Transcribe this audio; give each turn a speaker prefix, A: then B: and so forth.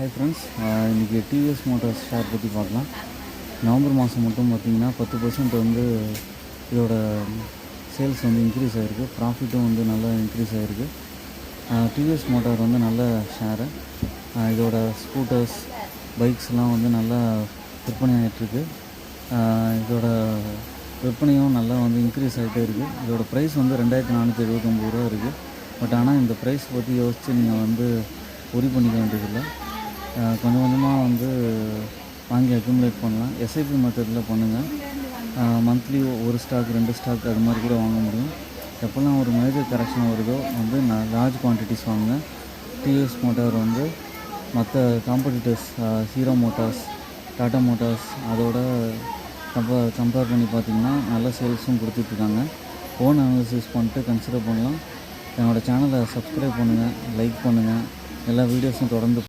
A: Hi friends, இன்றைக்கி TVS Motors share பற்றி பார்க்கலாம். நவம்பர் மாதம் மட்டும் பார்த்திங்கன்னா 10% வந்து இதோட சேல்ஸ் வந்து இன்க்ரீஸ் ஆகிருக்கு. ப்ராஃபிட்டும் வந்து நல்லா இன்க்ரீஸ் ஆகிருக்கு. டிவிஎஸ் மோட்டார் வந்து நல்ல ஷேரு. இதோட ஸ்கூட்டர்ஸ், பைக்ஸ்லாம் வந்து நல்லா விற்பனை ஆகிட்டுருக்கு. இதோட விற்பனையும் நல்லா வந்து இன்க்ரீஸ் ஆகிட்டே இருக்குது. இதோட ப்ரைஸ் வந்து 2479 ரூபா இருக்குது. பட் ஆனால் இந்த ப்ரைஸ் பற்றி யோசித்து நீங்கள் வந்து உரி பண்ணிக்க வேண்டியதில்லை. கொஞ்சம் கொஞ்சமாக வந்து வாங்கி அக்யூமுலேட் பண்ணலாம். எஸ்ஐபி மெத்தடில் பண்ணுங்கள். மந்த்லி ஒரு ஸ்டாக் 2 ஸ்டாக் அது மாதிரி கூட வாங்க முடியும். எப்போல்லாம் ஒரு மேஜர் கரெக்ஷன் வருதோ வந்து லார்ஜ் குவான்டிட்டிஸ் வாங்குங்க. டிவிஎஸ் மோட்டார் வந்து மற்ற competitors hero Motors, Tata Motors அதோட கம்பேர் பண்ணி பார்த்திங்கன்னா நல்ல சேல்ஸும் கொடுத்துட்ருக்காங்க. ஓன் அனாலிசிஸ் பண்ணிட்டு கன்சிடர் பண்ணலாம். என்னோடய சேனலை சப்ஸ்கிரைப் பண்ணுங்கள், லைக் பண்ணுங்கள். எல்லா வீடியோஸும் தொடர்ந்து